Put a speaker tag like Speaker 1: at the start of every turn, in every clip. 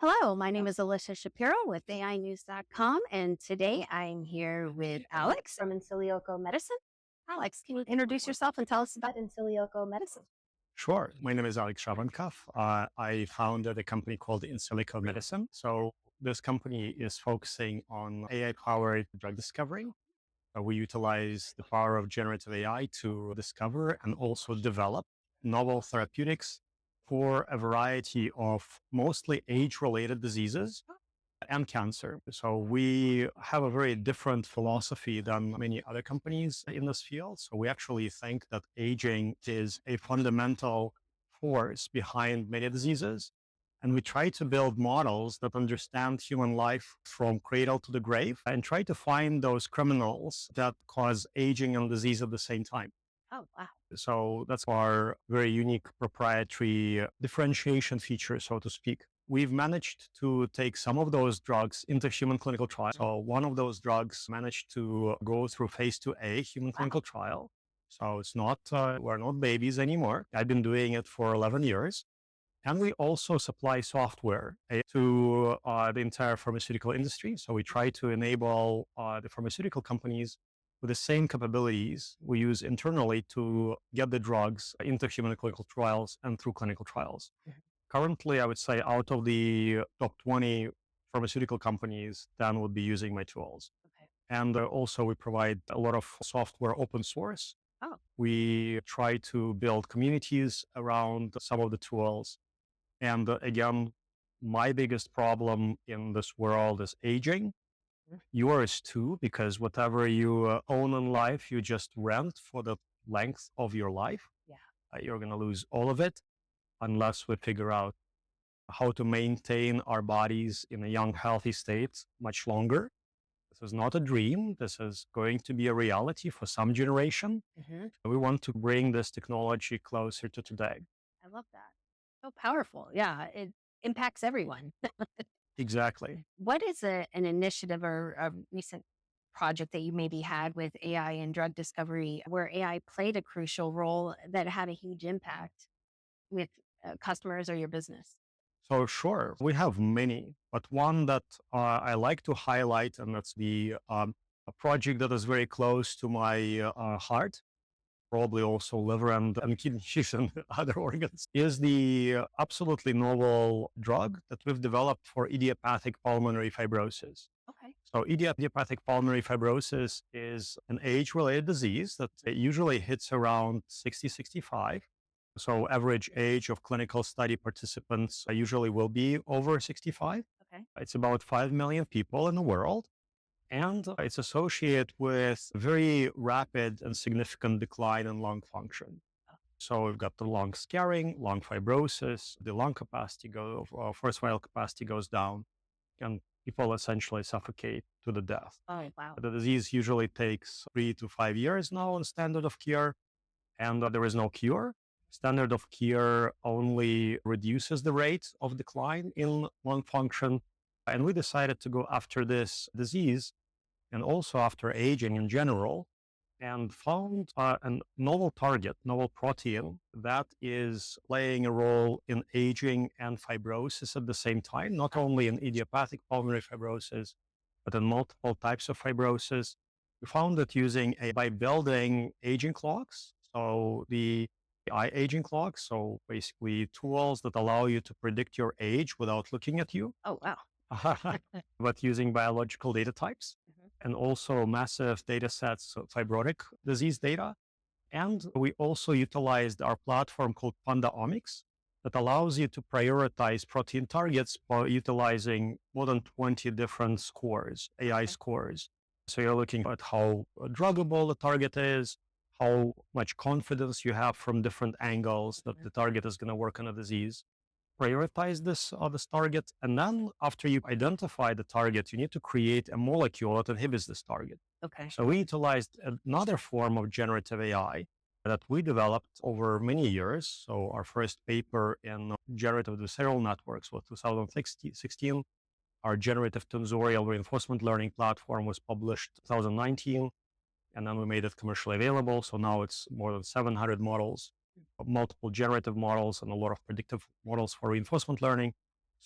Speaker 1: Hello, my name is Alicia Shapiro with AInews.com, and today I'm here with Alex from Insilico Medicine. Alex, can you introduce yourself and tell us about Insilico Medicine?
Speaker 2: Sure. My name is Alex Zhavoronkov. I founded a company called Insilico Medicine. So this company is focusing on AI-powered drug discovery. We utilize the power of generative AI to discover and also develop novel therapeutics for a variety of mostly age-related diseases and cancer. So we have a very different philosophy than many other companies in this field. So we actually think that aging is a fundamental force behind many diseases. And we try to build models that understand human life from cradle to the grave and try to find those criminals that cause aging and disease at the same time.
Speaker 1: Oh, wow.
Speaker 2: So that's our very unique proprietary differentiation feature, so to speak. We've managed to take some of those drugs into human clinical trials. So one of those drugs managed to go through phase 2A human clinical trial. So it's not, we're not babies anymore. I've been doing it for 11 years. And we also supply software to the entire pharmaceutical industry. So we try to enable the pharmaceutical companies with the same capabilities we use internally to get the drugs into human clinical trials and through clinical trials. Currently, I would say out of the top 20 pharmaceutical companies, 10 would be using my tools.
Speaker 1: Okay.
Speaker 2: And also we provide a lot of software open source.
Speaker 1: Oh,
Speaker 2: We try to build communities around some of the tools. And again, my biggest problem in this world is aging. Yours too, because whatever you own in life, you just rent for the length of your life.
Speaker 1: yeah.
Speaker 2: You're going to lose all of it unless we figure out how to maintain our bodies in a young, healthy state much longer. This is not a dream. This is going to be a reality for some generation. We want to bring this technology closer to today.
Speaker 1: I love that. So powerful. Yeah, it impacts everyone.
Speaker 2: Exactly.
Speaker 1: What is an initiative or a recent project that you maybe had with AI and drug discovery where AI played a crucial role that had a huge impact with customers or your business?
Speaker 2: So sure, we have many, but one that I like to highlight, and that's the a project that is very close to my heart, probably also liver and kidneys and other organs, is the absolutely novel drug that we've developed for idiopathic pulmonary fibrosis.
Speaker 1: Okay.
Speaker 2: So idiopathic pulmonary fibrosis is an age-related disease that usually hits around 60, 65. So average age of clinical study participants usually will be over 65.
Speaker 1: Okay.
Speaker 2: It's about 5 million people in the world. And it's associated with very rapid and significant decline in lung function. So we've got the lung scarring, lung fibrosis, the lung capacity first vital capacity goes down, and people essentially suffocate to the death.
Speaker 1: Oh, wow.
Speaker 2: The disease usually takes 3 to 5 years now on standard of care, and there is no cure. Standard of care only reduces the rate of decline in lung function. And we decided to go after this disease and also after aging in general, and found a novel target, novel protein that is playing a role in aging and fibrosis at the same time, not only in idiopathic pulmonary fibrosis, but in multiple types of fibrosis. We found that by building aging clocks, so the eye aging clocks, so basically tools that allow you to predict your age without looking at you,
Speaker 1: Oh, wow.
Speaker 2: but using biological data types and also massive data sets of fibrotic disease data. And we also utilized our platform called PandaOmics that allows you to prioritize protein targets by utilizing more than 20 different scores, AI scores. So you're looking at how druggable the target is, how much confidence you have from different angles that the target is going to work on a disease. Prioritize this target, and then after you identify the target, you need to create a molecule that inhibits this target.
Speaker 1: Okay.
Speaker 2: So we utilized another form of generative AI that we developed over many years. So our first paper in generative adversarial networks was 2016. Our generative tensorial reinforcement learning platform was published 2019, and then we made it commercially available. So now it's more than 700 models, multiple generative models, and a lot of predictive models for reinforcement learning.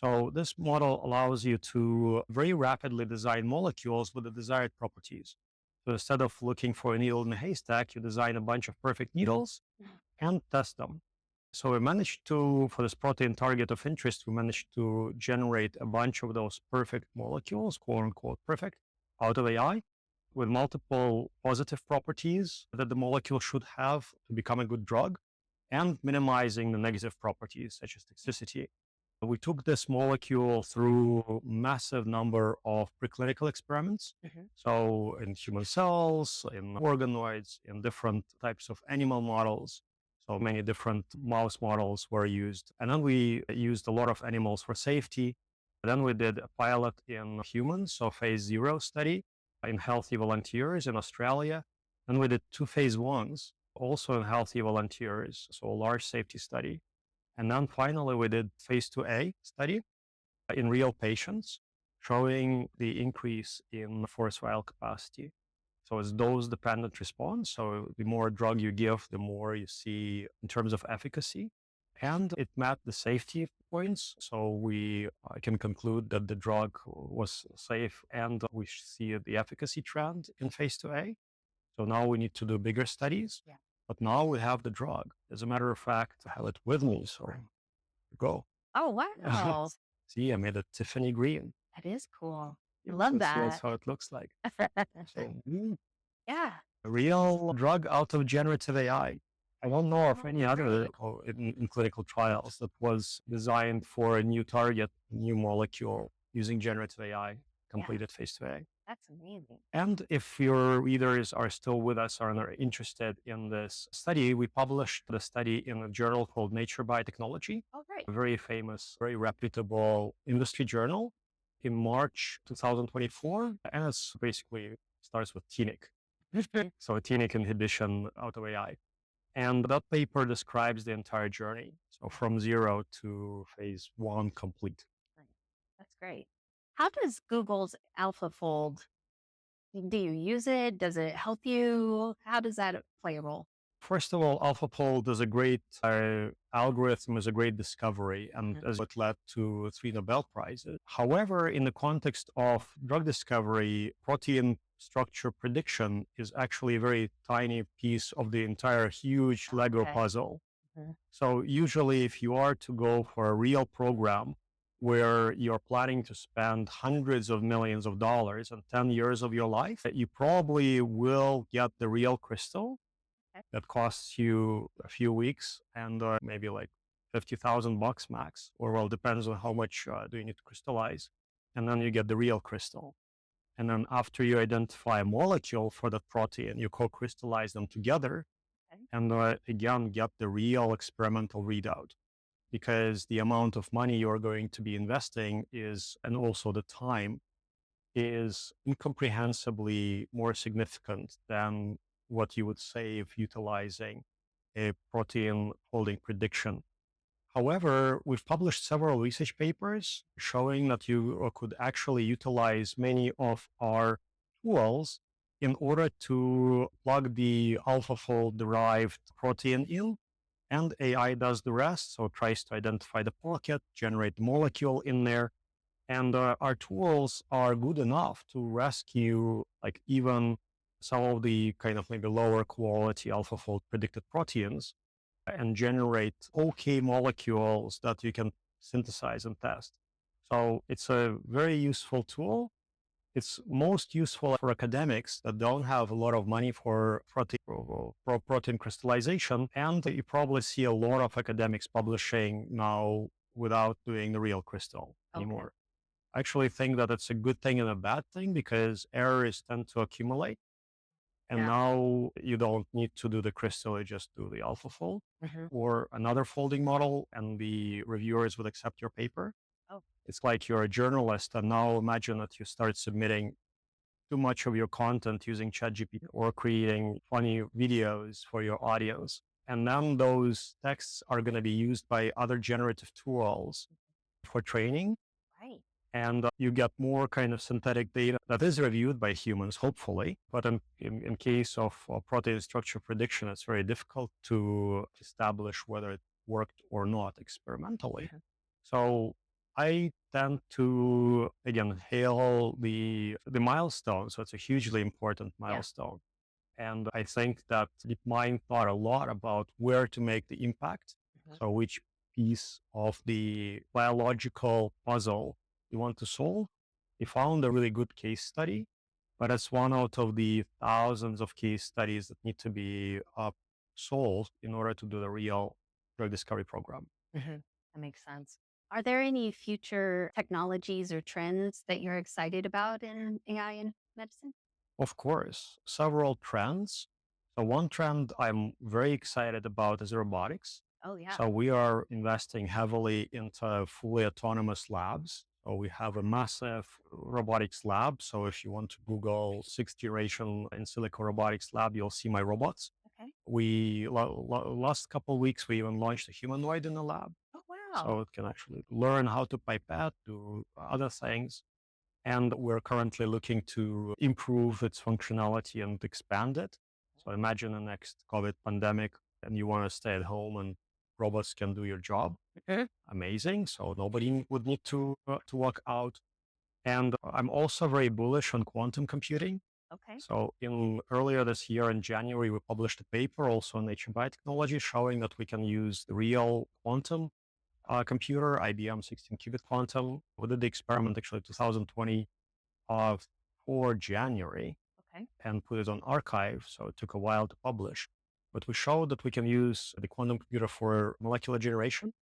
Speaker 2: So this model allows you to very rapidly design molecules with the desired properties. So instead of looking for a needle in a haystack, you design a bunch of perfect needles and test them. So we managed to, for this protein target of interest, we managed to generate a bunch of those perfect molecules, quote unquote perfect, out of AI with multiple positive properties that the molecule should have to become a good drug and minimizing the negative properties such as toxicity. We took this molecule through massive number of preclinical experiments. So in human cells, in organoids, in different types of animal models. So many different mouse models were used. And then we used a lot of animals for safety. Then we did a pilot in humans, so phase 0 study in healthy volunteers in Australia. Then we did 2 phase 1s, also in healthy volunteers, so a large safety study. And then finally, we did phase 2A study in real patients, showing the increase in force vital capacity. So it's dose-dependent response. So the more drug you give, the more you see in terms of efficacy. And it met the safety points. So we can conclude that the drug was safe and we see the efficacy trend in phase 2A. So now we need to do bigger studies.
Speaker 1: Yeah.
Speaker 2: But now we have the drug. As a matter of fact, I have it with me. So go.
Speaker 1: Oh, wow.
Speaker 2: See, I made it Tiffany green.
Speaker 1: That is cool. I
Speaker 2: Yeah,
Speaker 1: love
Speaker 2: so
Speaker 1: that.
Speaker 2: that's how it looks like. So,
Speaker 1: Yeah.
Speaker 2: a real drug out of generative AI. I don't know of
Speaker 1: Oh,
Speaker 2: any other
Speaker 1: great.
Speaker 2: in clinical trials that was designed for a new target, new molecule using generative AI, completed phase 2A.
Speaker 1: That's amazing.
Speaker 2: And if your readers are still with us or are interested in this study, we published the study in a journal called Nature Biotechnology,
Speaker 1: Oh, great.
Speaker 2: a very famous, very reputable industry journal in March 2024. And it's basically starts with TNIC. So a TNIC inhibition out of AI. And that paper describes the entire journey. So from 0 to phase 1 complete.
Speaker 1: That's great. How does Google's AlphaFold, do you use it? Does it help you? How does that play a role?
Speaker 2: First of all, AlphaFold is a great algorithm, is a great discovery, and as it led to 3 Nobel Prizes. However, in the context of drug discovery, protein structure prediction is actually a very tiny piece of the entire huge Lego
Speaker 1: Okay.
Speaker 2: puzzle.
Speaker 1: Mhm.
Speaker 2: So usually if you are to go for a real program where you're planning to spend hundreds of millions of dollars and 10 years of your life, you probably will get the real crystal
Speaker 1: Okay.
Speaker 2: that costs you a few weeks and maybe like $50,000 max, or well, depends on how much do you need to crystallize. And then you get the real crystal. And then after you identify a molecule for that protein, you co-crystallize them together
Speaker 1: Okay.
Speaker 2: and again, get the real experimental readout, because the amount of money you're going to be investing is, and also the time, is incomprehensibly more significant than what you would save utilizing a protein folding prediction. However, we've published several research papers showing that you could actually utilize many of our tools in order to plug the AlphaFold derived protein in, and AI does the rest. So it tries to identify the pocket, generate the molecule in there. And our tools are good enough to rescue like even some of the kind of maybe lower quality AlphaFold predicted proteins and generate okay molecules that you can synthesize and test. So it's a very useful tool. It's most useful for academics that don't have a lot of money for protein crystallization. And you probably see a lot of academics publishing now without doing the real crystal anymore. I actually think that it's a good thing and a bad thing, because errors tend to accumulate. And
Speaker 1: Yeah.
Speaker 2: now you don't need to do the crystal, you just do the AlphaFold
Speaker 1: Mhm.
Speaker 2: or another folding model, and the reviewers would accept your paper.
Speaker 1: Oh,
Speaker 2: It's like you're a journalist, and now imagine that you start submitting too much of your content using ChatGPT or creating funny videos for your audience. And then those texts are going to be used by other generative tools for training.
Speaker 1: right.
Speaker 2: And you get more kind of synthetic data that is reviewed by humans, hopefully. But in case of protein structure prediction, it's very difficult to establish whether it worked or not experimentally.
Speaker 1: Mhm.
Speaker 2: So I tend to, again, hail the milestone. So it's a hugely important
Speaker 1: Yeah.
Speaker 2: milestone. And I think that DeepMind thought a lot about where to make the impact.
Speaker 1: Mhm.
Speaker 2: So which piece of the biological puzzle you want to solve. He found a really good case study, but it's one out of the thousands of case studies that need to be solved in order to do the real drug discovery program.
Speaker 1: Mhm. That makes sense. Are there any future technologies or trends that you're excited about in AI and medicine?
Speaker 2: Of course, several trends. So one trend I'm very excited about is robotics.
Speaker 1: Oh, yeah.
Speaker 2: So we are investing heavily into fully autonomous labs. So we have a massive robotics lab. So if you want to Google sixth generation in silico robotics lab, you'll see my robots.
Speaker 1: Okay.
Speaker 2: We last couple of weeks we even launched a humanoid in the lab,
Speaker 1: Oh, wow.
Speaker 2: so it can actually learn how to pipette, do other things. And we're currently looking to improve its functionality and expand it. So imagine the next COVID pandemic and you want to stay at home and robots can do your job.
Speaker 1: Mhm.
Speaker 2: Amazing. So nobody would need to walk out. And I'm also very bullish on quantum computing.
Speaker 1: Okay.
Speaker 2: So in earlier this year in January, we published a paper also on Nature Biotechnology showing that we can use the real quantum computer, IBM 16 qubit quantum. We did the experiment actually 2020 for January
Speaker 1: Okay.
Speaker 2: and put it on archive. So it took a while to publish. But we showed that we can use the quantum computer for molecular generation.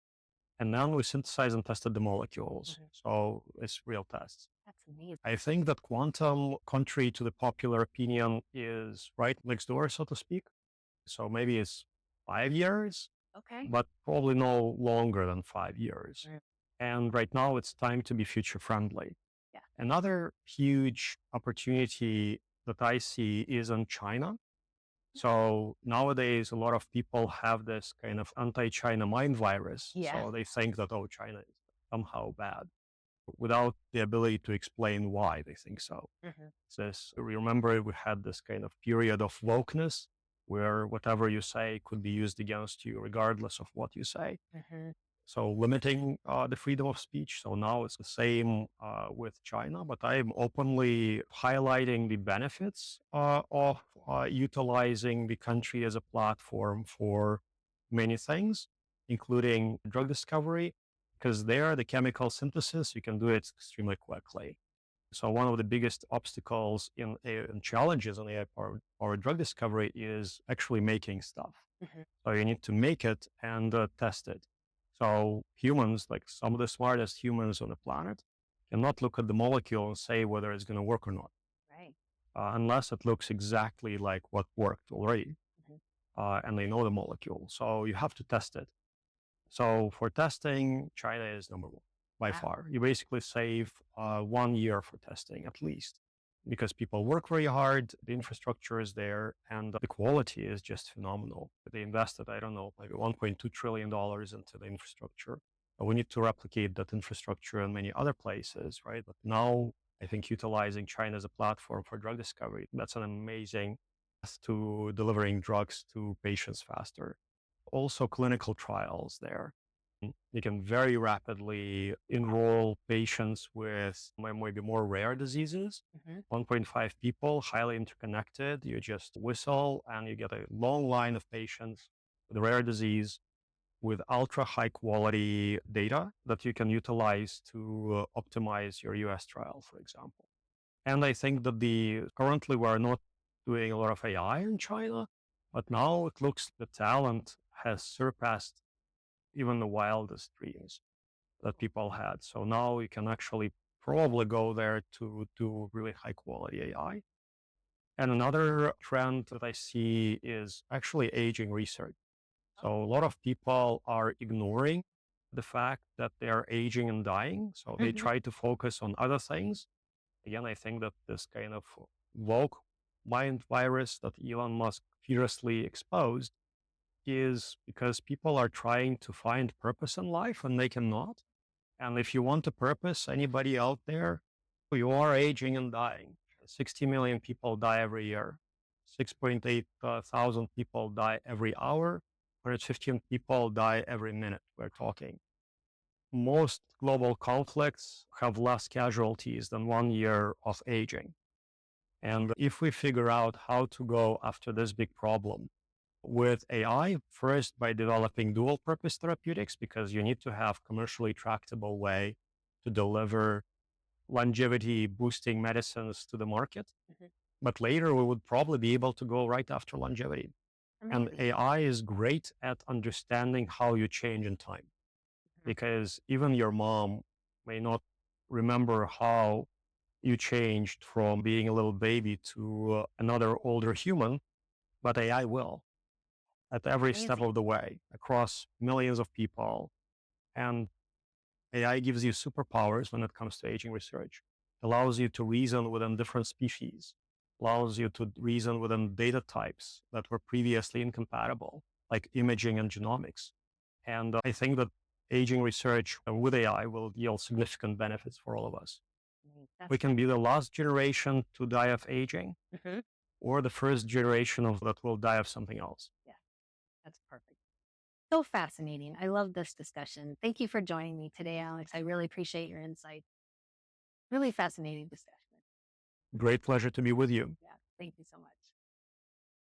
Speaker 2: And then we synthesized and tested the molecules.
Speaker 1: Mhm.
Speaker 2: So it's real tests.
Speaker 1: That's amazing.
Speaker 2: I think that quantum, contrary to the popular opinion, is right next door, so to speak. So maybe it's 5 years,
Speaker 1: Okay.
Speaker 2: but probably no longer than 5 years.
Speaker 1: Mm.
Speaker 2: And right now it's time to be future friendly.
Speaker 1: Yeah.
Speaker 2: Another huge opportunity that I see is in China. So nowadays, a lot of people have this kind of anti-China mind virus.
Speaker 1: Yeah.
Speaker 2: So they think that, oh, China is somehow bad without the ability to explain why they think so.
Speaker 1: Mhm.
Speaker 2: This, we remember we had this kind of period of wokeness where whatever you say could be used against you regardless of what you say.
Speaker 1: Mhm.
Speaker 2: So limiting the freedom of speech. So now it's the same with China, but I'm openly highlighting the benefits of utilizing the country as a platform for many things, including drug discovery, because there the chemical synthesis you can do it extremely quickly. So one of the biggest obstacles in challenges in AI-powered drug discovery is actually making stuff.
Speaker 1: Mhm.
Speaker 2: So you need to make it and test it. So humans, like some of the smartest humans on the planet, cannot look at the molecule and say whether it's going to work or not,
Speaker 1: Right.
Speaker 2: unless it looks exactly like what worked already,
Speaker 1: Mhm.
Speaker 2: and they know the molecule. So you have to test it. So for testing, China is number one by
Speaker 1: Wow.
Speaker 2: far. You basically save 1 year for testing at least because people work very hard, the infrastructure is there, and the quality is just phenomenal. They invested, I don't know, maybe $1.2 trillion into the infrastructure. We need to replicate that infrastructure in many other places, right? But now I think utilizing China as a platform for drug discovery, that's an amazing path to delivering drugs to patients faster. Also clinical trials there. You can very rapidly enroll patients with maybe more rare diseases.
Speaker 1: Mhm.
Speaker 2: 1.5 people, highly interconnected. You just whistle and you get a long line of patients with rare disease with ultra high quality data that you can utilize to optimize your US trial, for example. And I think that the currently we're not doing a lot of AI in China, but now it looks the talent has surpassed even the wildest dreams that people had. So now you can actually probably go there to do really high quality AI. And another trend that I see is actually aging research. So a lot of people are ignoring the fact that they're aging and dying. So they
Speaker 1: Mhm.
Speaker 2: try to focus on other things. Again, I think that this kind of woke mind virus that Elon Musk fiercely exposed is because people are trying to find purpose in life and they cannot. And if you want a purpose, anybody out there, you are aging and dying. 60 million people die every year. 6.8 thousand people die every hour. 115 people die every minute we're talking. most global conflicts have less casualties than 1 year of aging. And if we figure out how to go after this big problem with AI, first by developing dual purpose therapeutics, because you need to have commercially tractable way to deliver longevity boosting medicines to the market.
Speaker 1: Mhm.
Speaker 2: But later we would probably be able to go right after longevity. And
Speaker 1: Amazing.
Speaker 2: AI is great at understanding how you change in time,
Speaker 1: Mhm.
Speaker 2: because even your mom may not remember how you changed from being a little baby to another older human, but AI will at every step
Speaker 1: Amazing.
Speaker 2: of the way across millions of people. And AI gives you superpowers when it comes to aging research, allows you to reason within different species, allows you to reason within data types that were previously incompatible, like imaging and genomics. And I think that aging research with AI will yield significant benefits for all of us.
Speaker 1: That's
Speaker 2: We can be the last generation to die of aging,
Speaker 1: Mhm.
Speaker 2: or the first generation of that will die of something else.
Speaker 1: Yeah, that's perfect. So fascinating. I love this discussion. Thank you for joining me today, Alex. I really appreciate your insight. Really fascinating discussion.
Speaker 2: Great pleasure to be with you.
Speaker 1: Yeah, thank you so much.